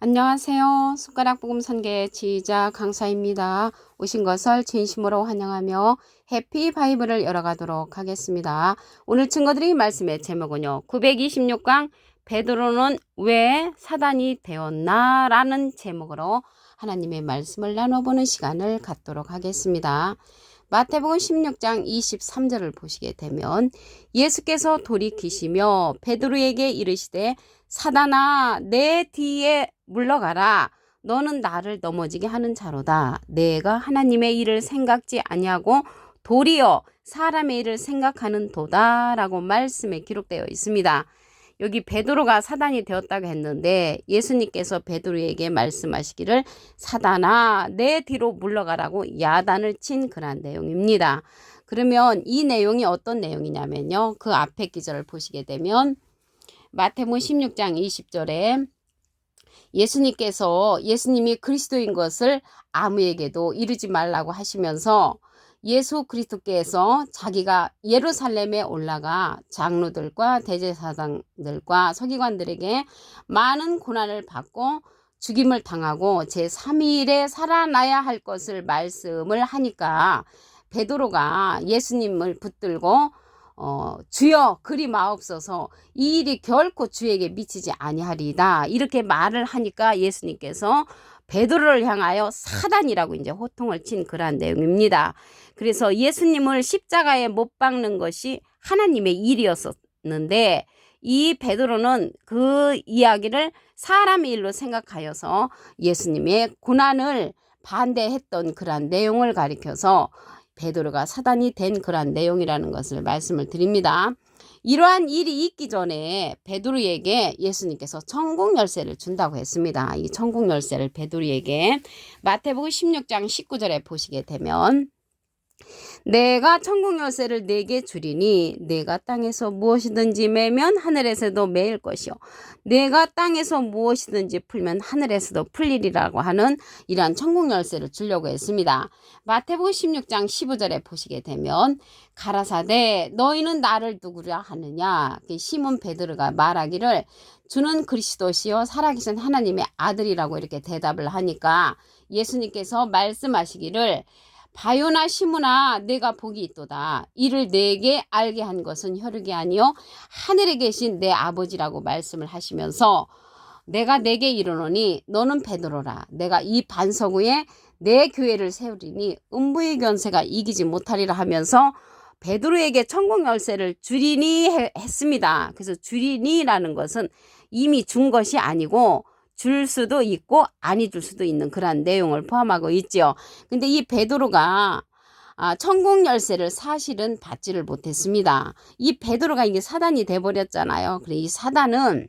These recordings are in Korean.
안녕하세요. 숟가락 복음 선계 지휘자 강사입니다. 오신 것을 진심으로 환영하며 해피 바이블을 열어가도록 하겠습니다. 오늘 증거드릴 말씀의 제목은요. 926강 베드로는 왜 사단이 되었나? 라는 제목으로 하나님의 말씀을 나눠보는 시간을 갖도록 하겠습니다. 마태복음 16장 23절을 보시게 되면 예수께서 돌이키시며 베드로에게 이르시되 사단아 내 뒤에 물러가라. 너는 나를 넘어지게 하는 자로다. 내가 하나님의 일을 생각지 아니하고 도리어 사람의 일을 생각하는 도다. 라고 말씀에 기록되어 있습니다. 여기 베드로가 사단이 되었다고 했는데 예수님께서 베드로에게 말씀하시기를 사단아 내 뒤로 물러가라고 야단을 친 그런 내용입니다. 그러면 이 내용이 어떤 내용이냐면요. 그 앞에 기절을 보시게 되면 마태복음 16장 20절에 예수님이 그리스도인 것을 아무에게도 이르지 말라고 하시면서 예수 그리스도께서 자기가 예루살렘에 올라가 장로들과 대제사장들과 서기관들에게 많은 고난을 받고 죽임을 당하고 제3일에 살아나야 할 것을 말씀을 하니까 베드로가 예수님을 붙들고 주여 그리 마옵소서 이 일이 결코 주에게 미치지 아니하리이다 이렇게 말을 하니까 예수님께서 베드로를 향하여 사단이라고 이제 호통을 친 그러한 내용입니다. 그래서 예수님을 십자가에 못 박는 것이 하나님의 일이었었는데 이 베드로는 그 이야기를 사람의 일로 생각하여서 예수님의 고난을 반대했던 그러한 내용을 가리켜서 베드로가 사단이 된 그러한 내용이라는 것을 말씀을 드립니다. 이러한 일이 있기 전에 베드로에게 예수님께서 천국 열쇠를 준다고 했습니다. 이 천국 열쇠를 베드로에게 마태복음 16장 19절에 보시게 되면 내가 천국 열쇠를 네게 주리니 내가 땅에서 무엇이든지 매면 하늘에서도 매일 것이요 내가 땅에서 무엇이든지 풀면 하늘에서도 풀리리라고 하는 이러한 천국 열쇠를 주려고 했습니다. 마태복음 16장 15절에 보시게 되면 가라사대 너희는 나를 누구라 하느냐 시몬 베드로가 말하기를 주는 그리스도시요 살아계신 하나님의 아들이라고 이렇게 대답을 하니까 예수님께서 말씀하시기를 바요나 시므나 내가 복이 있도다. 이를 내게 알게 한 것은 혈육이 아니요 하늘에 계신 내 아버지라고 말씀을 하시면서 내가 내게 이르노니 너는 베드로라. 내가 이 반석 위에 내 교회를 세우리니 음부의 권세가 이기지 못하리라 하면서 베드로에게 천국 열쇠를 주리니 했습니다. 그래서 주리니라는 것은 이미 준 것이 아니고 줄 수도 있고 아니 줄 수도 있는 그런 내용을 포함하고 있죠. 근데 이 베드로가 천국 열쇠를 사실은 받지를 못했습니다. 이 베드로가 이게 사단이 돼버렸잖아요. 그래 이 사단은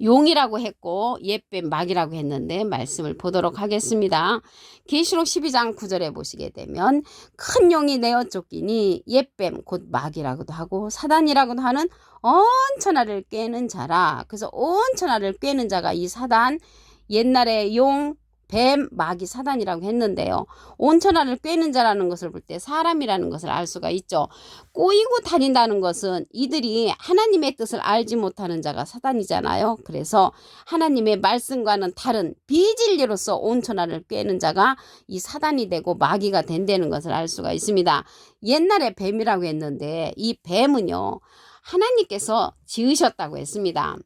용이라고 했고 옛뱀 막이라고 했는데 말씀을 보도록 하겠습니다. 계시록 12장 9절에 보시게 되면 큰 용이 내어 쫓기니 옛뱀 곧 막이라고도 하고 사단이라고도 하는 온 천하를 꿰는 자라. 그래서 온 천하를 꿰는 자가 이 사단 옛날에 용 뱀, 마귀, 사단이라고 했는데요. 온 천하를 꿰는 자라는 것을 볼 때 사람이라는 것을 알 수가 있죠. 꼬이고 다닌다는 것은 이들이 하나님의 뜻을 알지 못하는 자가 사단이잖아요. 그래서 하나님의 말씀과는 다른 비진리로서 온 천하를 꿰는 자가 이 사단이 되고 마귀가 된다는 것을 알 수가 있습니다. 옛날에 뱀이라고 했는데 이 뱀은요. 하나님께서 지으셨다고 했습니다.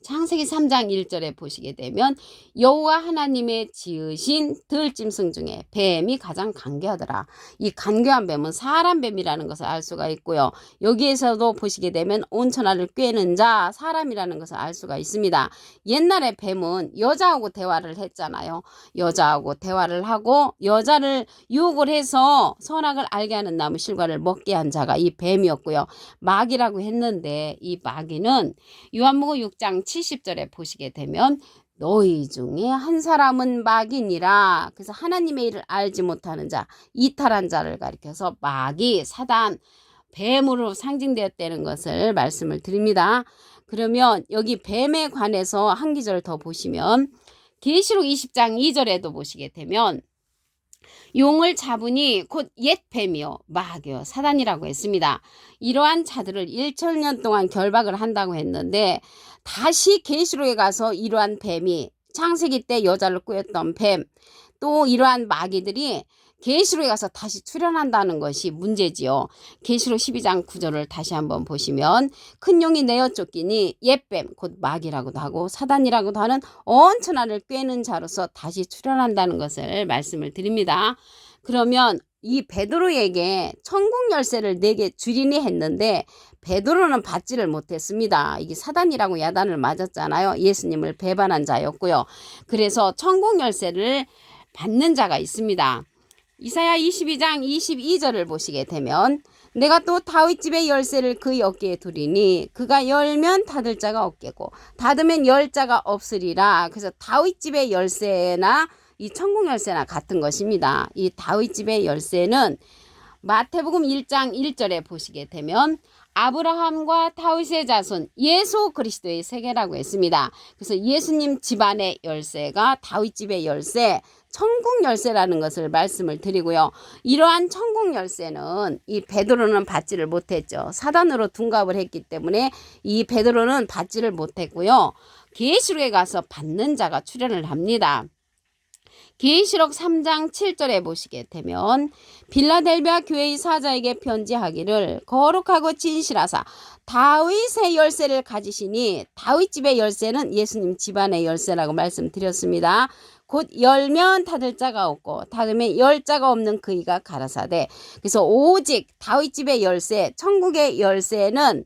창세기 3장 1절에 보시게 되면 여호와 하나님의 지으신 들짐승 중에 뱀이 가장 간교하더라. 이 간교한 뱀은 사람 뱀이라는 것을 알 수가 있고요. 여기에서도 보시게 되면 온 천하를 꿰는 자 사람이라는 것을 알 수가 있습니다. 옛날에 뱀은 여자하고 대화를 했잖아요. 여자하고 대화를 하고 여자를 유혹을 해서 선악을 알게 하는 나무 실과를 먹게 한 자가 이 뱀이었고요. 마귀라고 했는데 이 마귀는 요한복음 6장 70절에 보시게 되면 너희 중에 한 사람은 마귀니라. 그래서 하나님의 일을 알지 못하는 자, 이탈한 자를 가리켜서 마귀, 사단, 뱀으로 상징되었다는 것을 말씀을 드립니다. 그러면 여기 뱀에 관해서 한 기절 더 보시면 계시록 20장 2절에도 보시게 되면 용을 잡으니 곧 옛 뱀이요 마귀요 사단이라고 했습니다. 이러한 자들을 1천년 동안 결박을 한다고 했는데 다시 계시록에 가서 이러한 뱀이 창세기 때 여자를 꾸렸던 뱀, 또 이러한 마귀들이 계시록에 가서 다시 출현한다는 것이 문제지요. 계시록 12장 9절을 다시 한번 보시면 큰 용이 내어 쫓기니 옛뱀 곧 마귀라고도 하고 사단이라고도 하는 온천하를 꿰는 자로서 다시 출현한다는 것을 말씀을 드립니다. 그러면 이 베드로에게 천국 열쇠를 4개 주리니 했는데 베드로는 받지를 못했습니다. 이게 사단이라고 야단을 맞았잖아요. 예수님을 배반한 자였고요. 그래서 천국 열쇠를 받는 자가 있습니다. 이사야 22장 22절을 보시게 되면 내가 또 다윗 집의 열쇠를 그의 어깨에 두리니 그가 열면 닫을 자가 없겠고 닫으면 열 자가 없으리라. 그래서 다윗 집의 열쇠나 이 천국 열쇠나 같은 것입니다. 이 다윗 집의 열쇠는 마태복음 1장 1절에 보시게 되면 아브라함과 다윗의 자손 예수 그리스도의 세계라고 했습니다. 그래서 예수님 집안의 열쇠가 다윗 집의 열쇠, 천국 열쇠라는 것을 말씀을 드리고요. 이러한 천국 열쇠는 이 베드로는 받지를 못했죠. 사단으로 둔갑을 했기 때문에 이 베드로는 받지를 못했고요. 계시록에 가서 받는 자가 출현을 합니다. 계시록 3장 7절에 보시게 되면 빌라델비아 교회의 사자에게 편지하기를 거룩하고 진실하사 다윗의 열쇠를 가지시니 다윗 집의 열쇠는 예수님 집안의 열쇠라고 말씀드렸습니다. 곧 열면 닫을 자가 없고 닫으면 열 자가 없는 그이가 가라사대. 그래서 오직 다윗 집의 열쇠, 천국의 열쇠는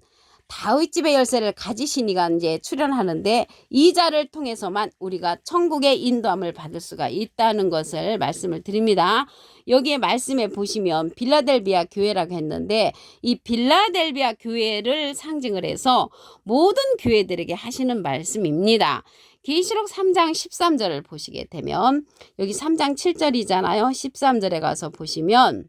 다윗 집의 열쇠를 가지신 이가 이제 출현하는데 이 자를 통해서만 우리가 천국의 인도함을 받을 수가 있다는 것을 말씀을 드립니다. 여기에 말씀에 보시면 빌라델비아 교회라고 했는데 이 빌라델비아 교회를 상징을 해서 모든 교회들에게 하시는 말씀입니다. 계시록 3장 13절을 보시게 되면 여기 3장 7절이잖아요. 13절에 가서 보시면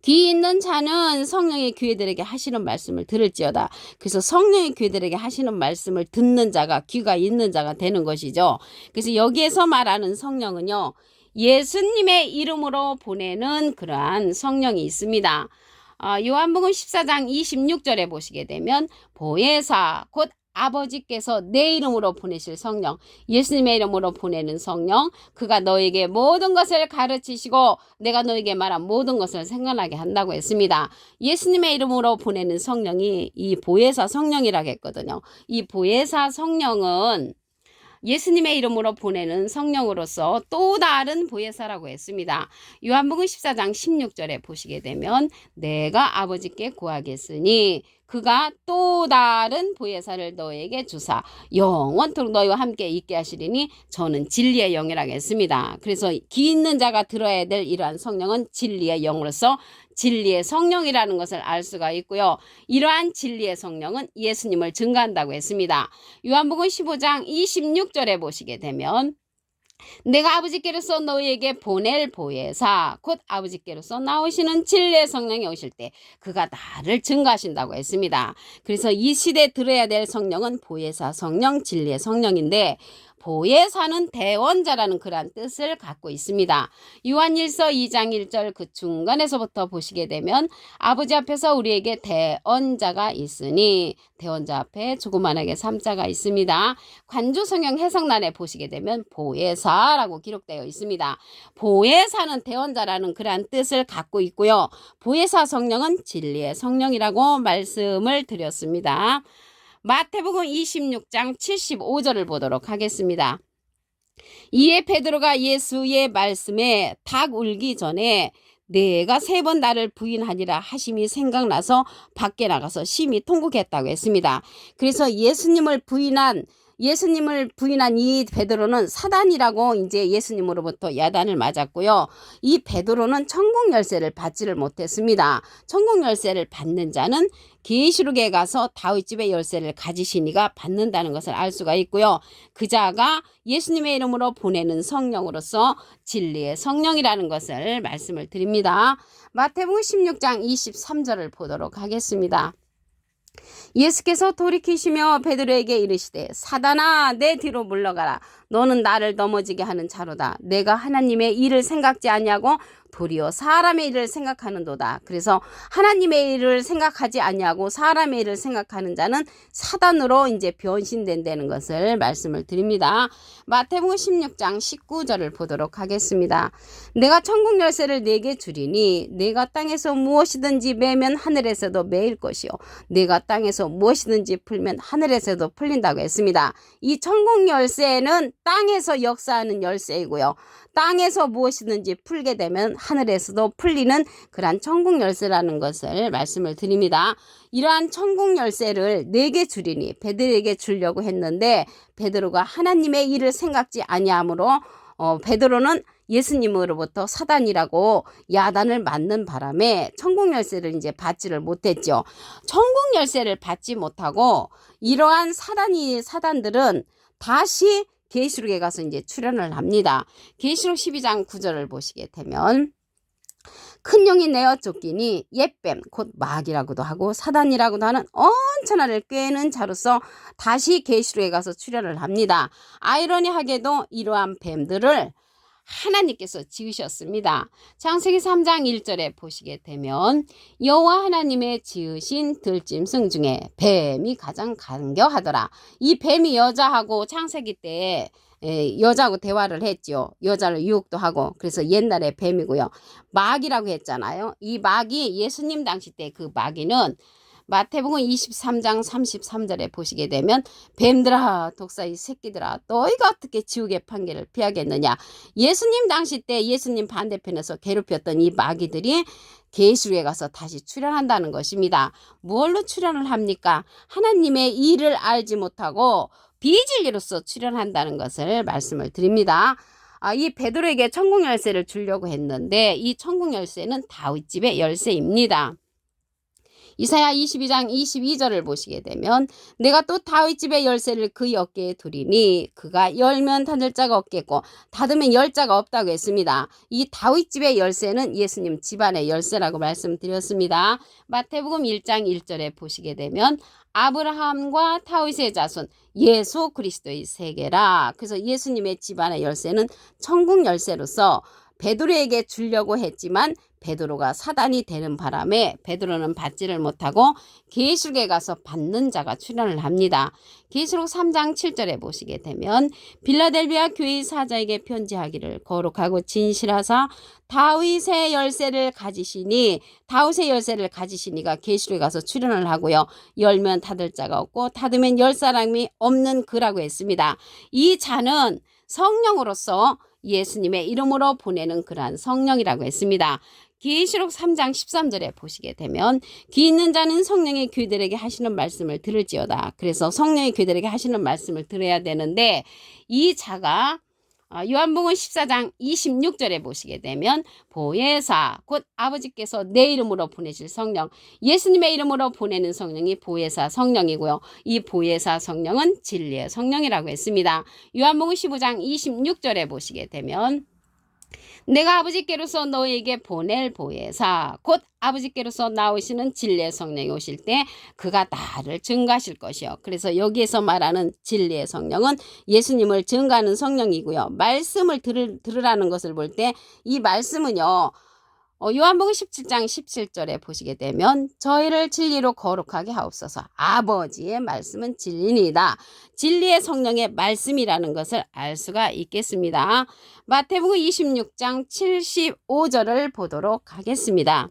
귀 있는 자는 성령의 교회들에게 하시는 말씀을 들을지어다. 그래서 성령의 교회들에게 하시는 말씀을 듣는 자가 귀가 있는 자가 되는 것이죠. 그래서 여기에서 말하는 성령은요. 예수님의 이름으로 보내는 그러한 성령이 있습니다. 요한복음 14장 26절에 보시게 되면 보혜사 곧 아버지께서 내 이름으로 보내실 성령, 예수님의 이름으로 보내는 성령, 그가 너에게 모든 것을 가르치시고 내가 너에게 말한 모든 것을 생각나게 한다고 했습니다. 예수님의 이름으로 보내는 성령이 이 보혜사 성령이라고 했거든요. 이 보혜사 성령은 예수님의 이름으로 보내는 성령으로서 또 다른 보혜사라고 했습니다. 요한복음 14장 16절에 보시게 되면 내가 아버지께 구하겠으니 그가 또 다른 보혜사를 너에게 주사 영원토록 너희와 함께 있게 하시리니 저는 진리의 영이라고 했습니다. 그래서 귀 있는 자가 들어야 될 이러한 성령은 진리의 영으로서 진리의 성령이라는 것을 알 수가 있고요. 이러한 진리의 성령은 예수님을 증거한다고 했습니다. 요한복음 15장 26절에 보시게 되면 내가 아버지께로서 너희에게 보낼 보혜사 곧 아버지께로서 나오시는 진리의 성령이 오실 때 그가 나를 증거하신다고 했습니다. 그래서 이 시대에 들어야 될 성령은 보혜사 성령, 진리의 성령인데 보혜사는 대원자라는 그러한 뜻을 갖고 있습니다. 요한일서 2장 1절 그 중간에서부터 보시게 되면 아버지 앞에서 우리에게 대언자가 있으니 대원자 앞에 조그만하게 3자가 있습니다. 관주성경 해석란에 보시게 되면 보혜사라고 기록되어 있습니다. 보혜사는 대원자라는 그러한 뜻을 갖고 있고요. 보혜사 성령은 진리의 성령이라고 말씀을 드렸습니다. 마태복음 26장 75절을 보도록 하겠습니다. 이에 베드로가 예수의 말씀에 닭 울기 전에 내가 3번 나를 부인하니라 하심이 생각나서 밖에 나가서 심히 통곡했다고 했습니다. 그래서 예수님을 부인한 이 베드로는 사단이라고 이제 예수님으로부터 야단을 맞았고요. 이 베드로는 천국 열쇠를 받지를 못했습니다. 천국 열쇠를 받는 자는 계시록에 가서 다윗 집의 열쇠를 가지신 이가 받는다는 것을 알 수가 있고요. 그 자가 예수님의 이름으로 보내는 성령으로서 진리의 성령이라는 것을 말씀을 드립니다. 마태복음 16장 23절을 보도록 하겠습니다. 예수께서 돌이키시며 베드로에게 이르시되 사단아 내 뒤로 물러가라. 너는 나를 넘어지게 하는 자로다. 내가 하나님의 일을 생각지 아니하고 도리어 사람의 일을 생각하는도다. 그래서 하나님의 일을 생각하지 아니하고 사람의 일을 생각하는 자는 사단으로 이제 변신된다는 것을 말씀을 드립니다. 마태복음 16장 19절을 보도록 하겠습니다. 내가 천국 열쇠를 네게 주리니 내가 땅에서 무엇이든지 매면 하늘에서도 매일 것이요 내가 땅에서 무엇이든지 풀면 하늘에서도 풀린다고 했습니다. 이 천국 열쇠는 땅에서 역사하는 열쇠이고요. 땅에서 무엇이든지 풀게 되면 하늘에서도 풀리는 그러한 천국 열쇠라는 것을 말씀을 드립니다. 이러한 천국 열쇠를 네게 주리니 베드로에게 주려고 했는데 베드로가 하나님의 일을 생각지 아니하므로 베드로는 예수님으로부터 사단이라고 야단을 맞는 바람에 천국 열쇠를 이제 받지를 못했죠. 천국 열쇠를 받지 못하고 이러한 사단들은 다시 계시록에 가서 이제 출현을 합니다. 계시록 12장 9절을 보시게 되면 큰 용이 내어 쫓기니 옛뱀 곧 마귀라고도 하고 사단이라고도 하는 온천하를 꿰는 자로서 다시 계시록에 가서 출현을 합니다. 아이러니하게도 이러한 뱀들을 하나님께서 지으셨습니다. 창세기 3장 1절에 보시게 되면 여호와 하나님의 지으신 들짐승 중에 뱀이 가장 간교하더라. 이 뱀이 여자하고 창세기 때 여자하고 대화를 했죠. 여자를 유혹도 하고. 그래서 옛날에 뱀이고요. 마귀라고 했잖아요. 이 마귀, 예수님 당시 때 그 마귀는 마태복음 23장 33절에 보시게 되면 뱀들아 독사 이 새끼들아 너희가 어떻게 지옥의 판결을 피하겠느냐. 예수님 당시 때 예수님 반대편에서 괴롭혔던 이 마귀들이 계시록에 가서 다시 출현한다는 것입니다. 뭘로 출현을 합니까? 하나님의 일을 알지 못하고 비진리로서 출현한다는 것을 말씀을 드립니다. 이 베드로에게 천국 열쇠를 주려고 했는데 이 천국 열쇠는 다윗집의 열쇠입니다. 이사야 22장 22절을 보시게 되면 내가 또 다윗집의 열쇠를 그의 어깨에 두리니 그가 열면 닫을 자가 없겠고 닫으면 열 자가 없다고 했습니다. 이 다윗집의 열쇠는 예수님 집안의 열쇠라고 말씀드렸습니다. 마태복음 1장 1절에 보시게 되면 아브라함과 다윗의 자손 예수 그리스도의 세계라. 그래서 예수님의 집안의 열쇠는 천국 열쇠로서 베드로에게 주려고 했지만 베드로가 사단이 되는 바람에 베드로는 받지를 못하고 계시록에 가서 받는 자가 출현을 합니다. 계시록 3장 7절에 보시게 되면 빌라델비아 교회 사자에게 편지하기를 거룩하고 진실하사 다윗의 열쇠를 가지시니가 계시록에 가서 출현을 하고요. 열면 닫을 자가 없고 닫으면 열 사람이 없는 그라고 했습니다. 이 자는 성령으로서 예수님의 이름으로 보내는 그러한 성령이라고 했습니다. 계시록 3장 13절에 보시게 되면 귀 있는 자는 성령의 귀들에게 하시는 말씀을 들을지어다. 그래서 성령의 귀들에게 하시는 말씀을 들어야 되는데 이 자가 요한복음 14장 26절에 보시게 되면 보혜사 곧 아버지께서 내 이름으로 보내실 성령 예수님의 이름으로 보내는 성령이 보혜사 성령이고요. 이 보혜사 성령은 진리의 성령이라고 했습니다. 요한복음 15장 26절에 보시게 되면 내가 아버지께로서 너희에게 보낼 보혜사 곧 아버지께로서 나오시는 진리의 성령이 오실 때 그가 나를 증거하실 것이요. 그래서 여기에서 말하는 진리의 성령은 예수님을 증거하는 성령이고요. 말씀을 들으라는 것을 볼 때 이 말씀은요. 요한복음 17장 17절에 보시게 되면 저희를 진리로 거룩하게 하옵소서. 아버지의 말씀은 진리니이다. 진리의 성령의 말씀이라는 것을 알 수가 있겠습니다. 마태복음 26장 75절을 보도록 하겠습니다.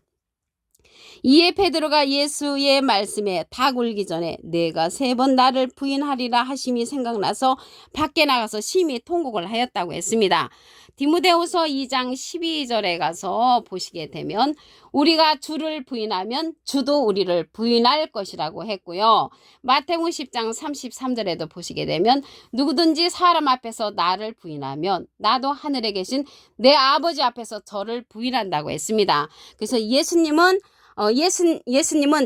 이에 베드로가 예수의 말씀에 닭 울기 전에 내가 3번 나를 부인하리라 하심이 생각나서 밖에 나가서 심히 통곡을 하였다고 했습니다. 디모데후서 2장 12절에 가서 보시게 되면 우리가 주를 부인하면 주도 우리를 부인할 것이라고 했고요. 마태복음 10장 33절에도 보시게 되면 누구든지 사람 앞에서 나를 부인하면 나도 하늘에 계신 내 아버지 앞에서 저를 부인한다고 했습니다. 그래서 예수님은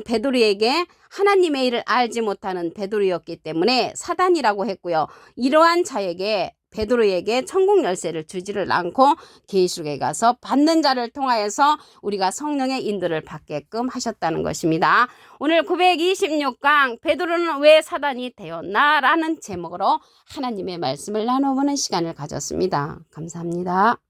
베드로에게 하나님의 일을 알지 못하는 베드로였기 때문에 사단이라고 했고요. 이러한 자에게 베드로에게 천국 열쇠를 주지를 않고 계시록에 가서 받는 자를 통하여서 우리가 성령의 인도를 받게끔 하셨다는 것입니다. 오늘 926강 베드로는 왜 사단이 되었나? 라는 제목으로 하나님의 말씀을 나눠보는 시간을 가졌습니다. 감사합니다.